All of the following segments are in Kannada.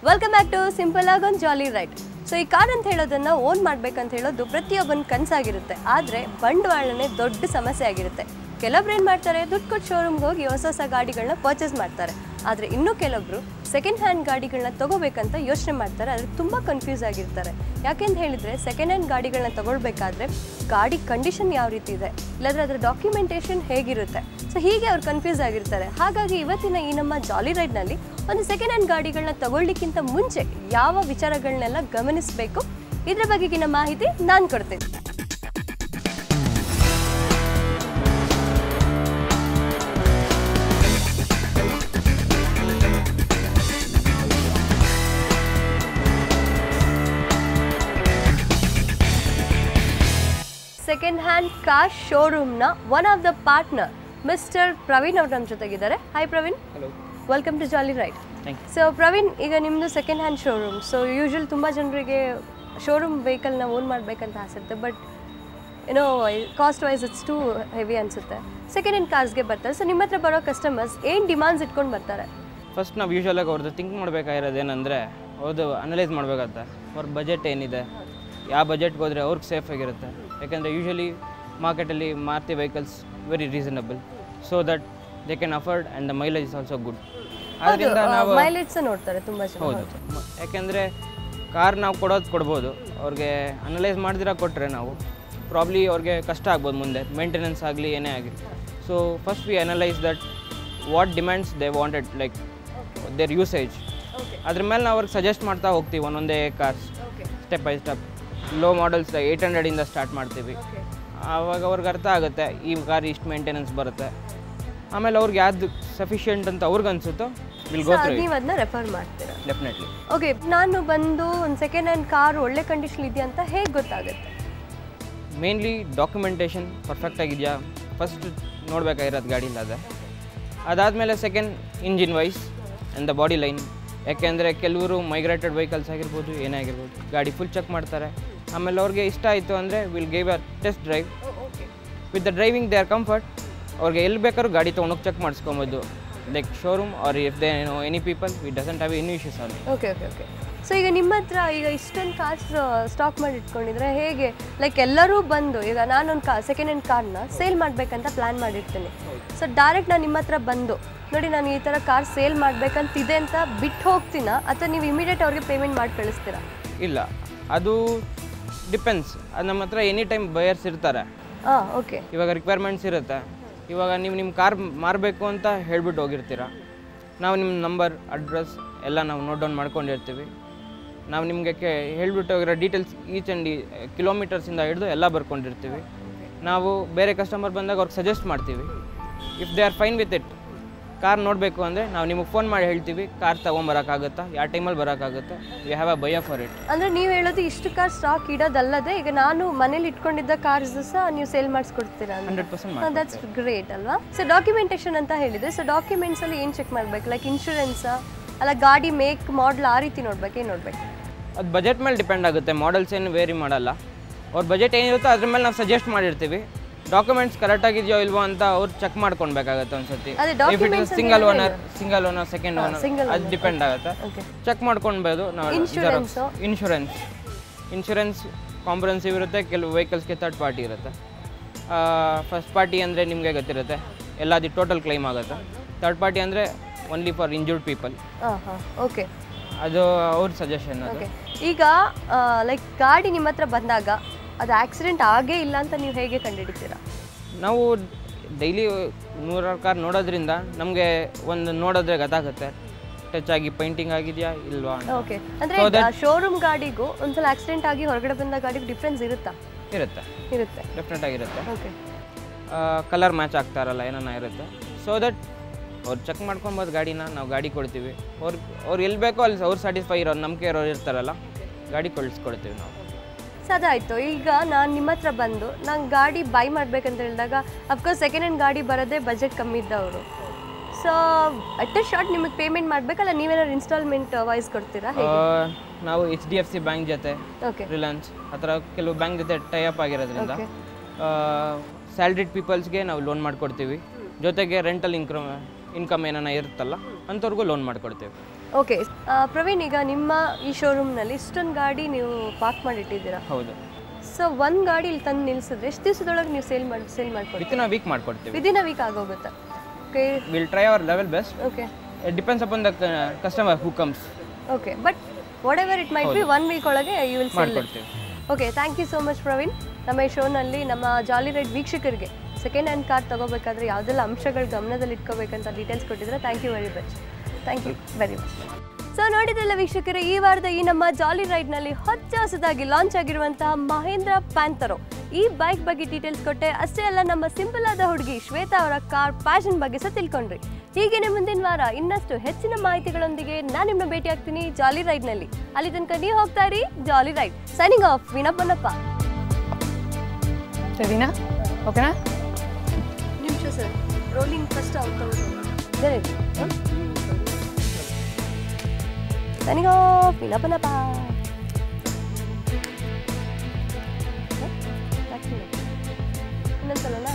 ವೆಲ್ಕಮ್ ಬ್ಯಾಕ್ ಟು ಸಿಂಪಲ್ ಆಗಿ ಒಂದು ಜಾಲಿ ರೈಡ್. ಸೊ ಈ ಕಾರ್ ಅಂತ ಹೇಳೋದನ್ನ ಓನ್ ಮಾಡ್ಬೇಕಂತ ಹೇಳೋದು ಪ್ರತಿಯೊಬ್ಬನ ಕನಸಾಗಿರುತ್ತೆ. ಆದರೆ ಬಂಡವಾಳನೇ ದೊಡ್ಡ ಸಮಸ್ಯೆ ಆಗಿರುತ್ತೆ. ಕೆಲವ್ರು ಏನು ಮಾಡ್ತಾರೆ, ದುಡ್ಡು ಕೊಟ್ಟು ಶೋರೂಮ್ಗೆ ಹೋಗಿ ಹೊಸ ಹೊಸ ಗಾಡಿಗಳನ್ನ ಪರ್ಚೇಸ್ ಮಾಡ್ತಾರೆ. ಆದರೆ ಇನ್ನೂ ಕೆಲವೊಬ್ರು ಸೆಕೆಂಡ್ ಹ್ಯಾಂಡ್ ಗಾಡಿಗಳನ್ನ ತೊಗೋಬೇಕಂತ ಯೋಚನೆ ಮಾಡ್ತಾರೆ. ಆದರೆ ತುಂಬ ಕನ್ಫ್ಯೂಸ್ ಆಗಿರ್ತಾರೆ. ಯಾಕೆಂತ ಹೇಳಿದರೆ ಸೆಕೆಂಡ್ ಹ್ಯಾಂಡ್ ಗಾಡಿಗಳನ್ನ ತೊಗೊಳ್ಬೇಕಾದ್ರೆ ಗಾಡಿ ಕಂಡೀಷನ್ ಯಾವ ರೀತಿ ಇದೆ, ಇಲ್ಲಾಂದರೆ ಅದರ ಡಾಕ್ಯುಮೆಂಟೇಷನ್ ಹೇಗಿರುತ್ತೆ, ಸೊ ಹೀಗೆ ಅವ್ರು ಕನ್ಫ್ಯೂಸ್ ಆಗಿರ್ತಾರೆ. ಹಾಗಾಗಿ ಇವತ್ತಿನ ಈ ನಮ್ಮ ಜಾಲಿ ರೈಡ್ನಲ್ಲಿ ಒಂದು ಸೆಕೆಂಡ್ ಹ್ಯಾಂಡ್ ಗಾಡಿಗಳನ್ನ ತಗೊಳ್ಳಿಕ್ಕಿಂತ ಮುಂಚೆ ಯಾವ ವಿಚಾರಗಳನ್ನೆಲ್ಲ ಗಮನಿಸಬೇಕು, ಇದರ ಬಗೆಗಿನ ಮಾಹಿತಿ ನಾನು ಕೊಡ್ತೀನಿ. ಸೆಕೆಂಡ್ ಹ್ಯಾಂಡ್ ಕಾರ್ ಶೋರೂಮ್ನ one of the partner mister Praveen ಅವರು ನಮ್ಮ ಜೊತೆಗಿದ್ದಾರೆ. Hi Praveen. Hello. Welcome to jolly ride. So Praveen, ಈಗ ನಿಮ್ಮದು second hand showroom. So usual ತುಂಬ ಜನರಿಗೆ ಶೋರೂಮ್ ವೆಹಿಕಲ್ನ ಓನ್ ಮಾಡಬೇಕಂತ ಆಸೆತ್ತೆ, ಬಟ್ ಏನೋ cost wise it's too heavy ಅನಿಸುತ್ತೆ. ಸೆಕೆಂಡ್ ಹ್ಯಾಂಡ್ ಕಾರ್ಸ್ಗೆ ಬರ್ತಾರೆ. ಸೊ ನಿಮ್ಮ ಹತ್ರ ಬರೋ ಕಸ್ಟಮರ್ಸ್ ಏನು ಡಿಮಾಂಡ್ಸ್ ಇಟ್ಕೊಂಡು ಬರ್ತಾರೆ? ಫಸ್ಟ್ ನಾವು ಯೂಶ್ವಲಾಗಿ ಅವ್ರದ್ದು ಥಿಂಕ್ ಮಾಡಬೇಕಾಗಿರೋದು ಏನಂದರೆ, ಅವ್ರದ್ದು ಅನಲೈಸ್ ಮಾಡಬೇಕಾಗತ್ತೆ. ಅವ್ರ ಬಜೆಟ್ ಏನಿದೆ, ಯಾವ ಬಜೆಟ್ಗೆ ಹೋದರೆ ಅವ್ರಿಗೆ ಸೇಫ್ ಆಗಿರುತ್ತೆ. ಯಾಕೆಂದರೆ ಯೂಶ್ವಲಿ ಮಾರ್ಕೆಟಲ್ಲಿ Maruti vehicles very reasonable, so that they can afford and the mileage is also good. ಅದರಿಂದ ನಾವು ಮೈಲೇಜ್ ನೋಡ್ತಾರೆ ತುಂಬ ಜನ. ಹೌದು, ಯಾಕೆಂದರೆ ಕಾರ್ ನಾವು ಕೊಡ್ಬೋದು, ಅವ್ರಿಗೆ ಅನಲೈಸ್ ಮಾಡ್ದಿರ ಕೊಟ್ಟರೆ ನಾವು ಪ್ರಾಬ್ಲಿ ಅವ್ರಿಗೆ ಕಷ್ಟ ಆಗ್ಬೋದು ಮುಂದೆ, ಮೇಂಟೆನೆನ್ಸ್ ಆಗಲಿ ಏನೇ ಆಗಲಿ. So first we analyse that what demands they wanted, like their usage. ಅದ್ರ ಮೇಲೆ ನಾವು ಅವ್ರಿಗೆ ಸಜೆಸ್ಟ್ ಮಾಡ್ತಾ ಹೋಗ್ತೀವಿ ಒಂದೊಂದೇ cars, step by step. Low models 800ಇಂದ ಸ್ಟಾರ್ಟ್ ಮಾಡ್ತೀವಿ. ಆವಾಗ ಅವ್ರಿಗೆ ಅರ್ಥ ಆಗುತ್ತೆ ಈ ಕಾರ್ ಇಷ್ಟು ಮೇಂಟೆನೆನ್ಸ್ ಬರುತ್ತೆ. ಆಮೇಲೆ ಅವ್ರಿಗೆ ಯಾವ್ದು ಸಫಿಷಿಯೆಂಟ್ ಅಂತ ಅವ್ರಿಗೆ ಅನಿಸುತ್ತೋ ವಿಲ್ ಗೋ ಥ್ರೂ. ನೀವು ಅದನ್ನ ರೆಫರ್ ಮಾಡ್ತೀರಾ? ಡೆಫಿನೆಟ್ಲಿ. ಓಕೆ, ನಾನು ಬಂದು ಒಂದು ಸೆಕೆಂಡ್ ಹ್ಯಾಂಡ್ ಕಾರ್ ಒಳ್ಳೆ ಕಂಡೀಷನ್ ಇದೆಯಾ ಅಂತ ಹೇಗೆ ಗೊತ್ತಾಗುತ್ತೆ? ಮೇನ್ಲಿ ಡಾಕ್ಯುಮೆಂಟೇಷನ್ ಪರ್ಫೆಕ್ಟ್ ಆಗಿದೆಯಾ ಫಸ್ಟ್ ನೋಡಬೇಕಾಗಿರೋದು ಗಾಡಿಯಿಂದ. ಅದಾದಮೇಲೆ second engine wise and the body line. ಯಾಕೆಂದರೆ ಕೆಲವರು ಮೈಗ್ರೇಟೆಡ್ ವೆಹಿಕಲ್ಸ್ ಆಗಿರ್ಬೋದು, ಏನೇ ಆಗಿರ್ಬೋದು, ಗಾಡಿ ಫುಲ್ ಚೆಕ್ ಮಾಡ್ತಾರೆ. ಆಮೇಲೆ ಅವ್ರಿಗೆ ಇಷ್ಟ ಆಯಿತು ಅಂದರೆ will give a test drive. With the driving they are comfort. ಅವ್ರಿಗೆ ಎಲ್ಲಿ ಬೇಕಾದ್ರೂ ಗಾಡಿ ತೊಗೊಂಡೋಗಿ ಚೆಕ್ ಮಾಡಿಸ್ಕೊಬೋದು, like showroom or if they know any people we doesn't have any issues on. Okay okay okay. So ಈಗ ನಿಮ್ಮ ಹತ್ರ ಈಗ ಇಷ್ಟೊಂದು ಕಾರ್ಸ್ ಸ್ಟಾಕ್ ಮಾಡಿ ಇಟ್ಕೊಂಡಿದ್ರೆ ಹೇಗೆ, ಲೈಕ್ ಎಲ್ಲರೂ ಬಂದು ಈಗ ನಾನೊಂದು ಸೆಕೆಂಡ್ ಹ್ಯಾಂಡ್ ಕಾರ್ನ ಸೇಲ್ ಮಾಡಬೇಕಂತ ಪ್ಲ್ಯಾನ್ ಮಾಡಿರ್ತೀನಿ. ಸೊ ಡೈರೆಕ್ಟ್ ನಾನು ನಿಮ್ಮ ಹತ್ರ ಬಂದು ನೋಡಿ ನಾನು ಈ ಥರ ಕಾರ್ ಸೇಲ್ ಮಾಡಬೇಕಂತಿದೆ ಅಂತ ಬಿಟ್ಟು ಹೋಗ್ತೀನಾ, ಅಥವಾ ನೀವು ಇಮಿಡಿಯೇಟ್ ಅವ್ರಿಗೆ ಪೇಮೆಂಟ್ ಮಾಡಿ ಕಳಿಸ್ತೀರಾ? ಇಲ್ಲ, ಅದು ಡಿಪೆಂಡ್ಸ್. ಅದು ನಮ್ಮ ಹತ್ರ ಎನಿ ಟೈಮ್ ಬಯರ್ಸ್ ಇರ್ತಾರೆ. ಓಕೆ. ಇವಾಗ ರಿಕ್ವೈರ್ಮೆಂಟ್ಸ್ ಇರುತ್ತೆ. ಇವಾಗ ನೀವು ನಿಮ್ಮ ಕಾರ್ ಮಾರಬೇಕು ಅಂತ ಹೇಳ್ಬಿಟ್ಟು ಹೋಗಿರ್ತೀರ, ನಾವು ನಿಮ್ಮ ನಂಬರ್ ಅಡ್ರೆಸ್ ಎಲ್ಲ ನಾವು ನೋಟ್ ಡೌನ್ ಮಾಡ್ಕೊಂಡಿರ್ತೀವಿ. ನಾವು ನಿಮಗೆ ಹೇಳ್ಬಿಟ್ಟು ಹೋಗಿರೋ ಡೀಟೇಲ್ಸ್ ಈಚ್ ಆ್ಯಂಡ್ ಕಿಲೋಮೀಟರ್ಸಿಂದ ಹಿಡಿದು ಎಲ್ಲ ಬರ್ಕೊಂಡಿರ್ತೀವಿ. ನಾವು ಬೇರೆ ಕಸ್ಟಮರ್ ಬಂದಾಗ ಅವ್ರಿಗೆ ಸಜೆಸ್ಟ್ ಮಾಡ್ತೀವಿ. If they are fine with it, car ನೋಡಬೇಕು ಅಂದರೆ ನಾವು ನಿಮಗೆ ಫೋನ್ ಮಾಡಿ ಹೇಳ್ತೀವಿ ಕಾರ್ ತೊಗೊಂಬರೋಕ್ಕಾಗುತ್ತಾ, ಯಾವ ಟೈಮಲ್ಲಿ ಬರೋಕ್ಕಾಗುತ್ತೆ, we have a buyer for it. ಅಂದರೆ ನೀವು ಹೇಳೋದು ಇಷ್ಟು ಕಾರ್ ಸ್ಟಾಕ್ ಇಡೋದಲ್ಲದೆ ಈಗ ನಾನು ಮನೇಲಿ ಇಟ್ಕೊಂಡಿದ್ದ ಕಾರ್ಸ್ ಸಹ ನೀವು ಸೇಲ್ ಮಾಡಿಸ್ಕೊಡ್ತೀರಾ? 100%. ದಟ್ಸ್ ಗ್ರೇಟ್ ಅಲ್ವಾ? ಸೊ ಡಾಕ್ಯುಮೆಂಟೇಷನ್ ಅಂತ ಹೇಳಿದರೆ, ಸೊ ಡಾಕ್ಯುಮೆಂಟ್ಸಲ್ಲಿ ಏನು ಚೆಕ್ ಮಾಡಬೇಕು? ಲೈಕ್ ಇನ್ಶೂರೆನ್ಸಾ, ಅಲ್ಲ ಗಾಡಿ ಮೇಕ್ ಮಾಡಲ್ ಆ ರೀತಿ ನೋಡ್ಬೇಕು, ಏನು ನೋಡಬೇಕು? ಅದು ಬಜೆಟ್ ಮೇಲೆ ಡಿಪೆಂಡ್ ಆಗುತ್ತೆ. ಮಾಡಲ್ಸ್ ಏನು ವೇರಿ ಮಾಡಲ್ಲ. ಅವ್ರ ಬಜೆಟ್ ಏನಿರುತ್ತೋ ಅದ್ರ ಮೇಲೆ ನಾವು ಸಜೆಸ್ಟ್ ಮಾಡಿರ್ತೀವಿ. ಡಾಕ್ಯುಮೆಂಟ್ಸ್ ಕರೆಕ್ಟಾಗಿದೆಯೋ ಇಲ್ವೋ ಅಂತ ಅವ್ರು ಚೆಕ್ ಮಾಡ್ಕೊಳ್ಬೇಕಾಗತ್ತೆ ಒಂದ್ಸತಿ. If it is single owner, second owner, ಅದು ಡಿಪೆಂಡ್ ಆಗುತ್ತೆ. ಚೆಕ್ ಮಾಡ್ಕೊಳ್ಬೋದು ನಾವು. ಇನ್ಶೂರೆನ್ಸ್ ಕಾಂಪ್ರಹೆನ್ಸಿವ್ ಇರುತ್ತೆ, ಕೆಲವು ವೆಹಿಕಲ್ಸ್ಗೆ ಥರ್ಡ್ ಪಾರ್ಟಿ ಇರುತ್ತೆ. ಫಸ್ಟ್ ಪಾರ್ಟಿ ಅಂದರೆ ನಿಮಗೆ ಗೊತ್ತಿರುತ್ತೆ, ಎಲ್ಲದು ಟೋಟಲ್ ಕ್ಲೈಮ್ ಆಗುತ್ತೆ. ಥರ್ಡ್ ಪಾರ್ಟಿ ಅಂದರೆ only for injured people. Okay, ಅದು ಅವ್ರ ಸಜೆಷನ್. ಓಕೆ. ಈಗ ಲೈಕ್ ಗಾಡಿ ನಿಮ್ಮ ಹತ್ರ ಬಂದಾಗ ಅದು ಆಕ್ಸಿಡೆಂಟ್ ಆಗೇ ಇಲ್ಲ ಅಂತ ನೀವು ಹೇಗೆ ಕಂಡುಹಿಡಿತೀರಾ? ನಾವು ಡೈಲಿ 100 ಕಾರ್ ನೋಡೋದ್ರಿಂದ ನಮಗೆ ಒಂದು ನೋಡೋದ್ರೆ ಗೊತ್ತಾಗುತ್ತೆ ಟಚ್ ಆಗಿ ಪೇಂಟಿಂಗ್ ಆಗಿದೆಯಾ ಇಲ್ವಾ. ಓಕೆ, ಅಂದರೆ ಶೋರೂಮ್ ಗಾಡಿಗೂ ಒಂದ್ಸಲ ಆಕ್ಸಿಡೆಂಟ್ ಆಗಿ ಹೊರಗಡೆ ಬಂದ ಗಾಡಿಗೂ ಡಿಫ್ರೆನ್ಸ್ ಇರುತ್ತಾ? ಇರುತ್ತೆ, ಡೆಫಿನೆಟ್ ಆಗಿರುತ್ತೆ. ಓಕೆ, ಕಲರ್ ಮ್ಯಾಚ್ ಆಗ್ತಾರಲ್ಲ ಏನನ್ನ ಇರುತ್ತೆ. ಸೊ ದಟ್ ಅವ್ರು ಚೆಕ್ ಮಾಡ್ಕೊಬೋದು ಗಾಡಿನ, ನಾವು ಗಾಡಿ ಕೊಡ್ತೀವಿ. ಅವ್ರು ಎಲ್ಲಿ ಬೇಕೋ ಅಲ್ಲಿ ಅವ್ರು ಸ್ಯಾಟಿಸ್ಫೈ ಇರೋ ನಂಬಿಕೆ ಇರೋರು ಇರ್ತಾರಲ್ಲ, ಗಾಡಿ ಕಳಿಸ್ಕೊಡ್ತೀವಿ ನಾವು. ಸೊ ಅದಾಯಿತು. ಈಗ ನಾನು ನಿಮ್ಮ ಹತ್ರ ಬಂದು ನಾನು ಗಾಡಿ ಬೈ ಮಾಡಬೇಕಂತ ಹೇಳಿದಾಗ ಅಫ್ಕೋರ್ಸ್ ಸೆಕೆಂಡ್ ಹ್ಯಾಂಡ್ ಗಾಡಿ ಬರೋದೇ ಬಜೆಟ್ ಕಮ್ಮಿ ಇದ್ದವರು. ಸೊ ಅಟ್ ಎ ಶಾರ್ಟ್ ನಿಮಗೆ ಪೇಮೆಂಟ್ ಮಾಡಬೇಕಲ್ಲ, ನೀವೇನಾದ್ರು ಇನ್ಸ್ಟಾಲ್ಮೆಂಟ್ ವೈಸ್ ಕೊಡ್ತೀರಾ? ನಾವು HDFC ಬ್ಯಾಂಕ್ ಜೊತೆ, ರಿಲಯನ್ಸ್ ಆ ಥರ ಕೆಲವು ಬ್ಯಾಂಕ್ ಜೊತೆ ಟೈ ಅಪ್ ಆಗಿರೋದ್ರಿಂದ ಸ್ಯಾಲ್ರಿಡ್ ಪೀಪಲ್ಸ್ಗೆ ನಾವು ಲೋನ್ ಮಾಡಿಕೊಡ್ತೀವಿ. ಜೊತೆಗೆ ರೆಂಟಲ್ ಇನ್ಕಮ್ ಏನಾನ ಇರುತ್ತಲ್ಲ ಅಂಥವ್ರಿಗೂ ಲೋನ್ ಮಾಡಿಕೊಡ್ತೀವಿ. ಓಕೆ ಪ್ರವೀಣ್, ಈಗ ನಿಮ್ಮ ಈ ಶೋರೂಮ್ನಲ್ಲಿ ಇಷ್ಟೊಂದು ಗಾಡಿ ನೀವು ಪಾರ್ಕ್ ಮಾಡಿಟ್ಟಿದ್ದೀರಾ. ಹೌದು. ಸೊ ಒಂದು ಗಾಡಿ ಇಲ್ಲಿ ತಂದು ನಿಲ್ಲಿಸಿದ್ರೆ ಎಷ್ಟು ದಿವಸದೊಳಗೆ ನೀವು ಸೇಲ್ ಮಾಡ್ಕೊಡ್ತೀವಿ? ವಿತಿನ್ ಅ ವೀಕ್ ಮಾಡ್ಕೊಡ್ತೀವಿ. ವಿದಿನ್ ಅ ವೀಕ್ ಆಗೋಗುತ್ತೆ. Okay, will try our level best. Okay, it depends upon the customer who comes. Okay, but whatever it might be 1 week ಒಳಗೆ ಯು ವಿಲ್ ಸೇಲ್ ಮಾಡ್ಕೊಡ್ತೀವಿ. Okay, thank you so much Praveen. ನಮ್ಮ ಈ ಶೋನಲ್ಲಿ ನಮ್ಮ ಜಾಲಿ ರೈಡ್ ವೀಕ್ಷಕರಿಗೆ ಸೆಕೆಂಡ್ ಹ್ಯಾಂಡ್ ಕಾರ್ ತೊಗೋಬೇಕಾದ್ರೆ ಯಾವುದೆಲ್ಲ ಅಂಶಗಳು ಗಮನದಲ್ಲಿ ಇಟ್ಕೋಬೇಕಂತ ಡೀಟೇಲ್ಸ್ ಕೊಟ್ಟಿದ್ರೆ thank you very much. Thank you very much. So ನೋಡಿದ್ರಲ್ಲ ವೀಕ್ಷಕರೇ, ಈ ವಾರದ ಈ ನಮ್ಮ ಜಾಲಿ ರೈಡ್ನಲ್ಲಿ ಹೊಸದಾಗಿ ಲಾಂಚ್ ಆಗಿರುವಂತಹ ಮಹೇಂದ್ರ ಪ್ಯಾಂಥರೋ ಈ ಬೈಕ್ ಬಗ್ಗೆ ಡೀಟೇಲ್ಸ್ ಕೊಟ್ಟೆ. ಅಷ್ಟೇ ಅಲ್ಲ, ನಮ್ಮ ಸಿಂಪಲ್ ಆದ ಹುಡುಗಿ ಶ್ವೇತಾ ಅವರ ಕಾರ್ ಪ್ಯಾಷನ್ ಬಗ್ಗೆ ಸಹ ತಿಳ್ಕೊಂಡ್ರಿ. ಹೀಗೇನೆ ಮುಂದಿನ ವಾರ ಇನ್ನಷ್ಟು ಹೆಚ್ಚಿನ ಮಾಹಿತಿಗಳೊಂದಿಗೆ ನಾನು ನಿಮ್ಮನ್ನ ಭೇಟಿ ಆಗ್ತೀನಿ ಜಾಲಿ ರೈಡ್ನಲ್ಲಿ. ಅಲ್ಲಿ ತನಕ ನೀವು ಹೋಗ್ತಾ ಇರಿ jolly ride. Signing off, Veena Ponnappa. ಸರಿನಾ? ಓಕೆನಾ? ನಿಮಿಷ sir, rolling first signing off, Veena Ponnappa. ಇನ್ನೊಂದ್ಸಲನಾ?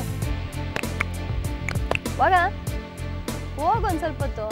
ಹೋಗ ಹೋಗು ಒಂದು ಸ್ವಲ್ಪ ಹೊತ್ತು.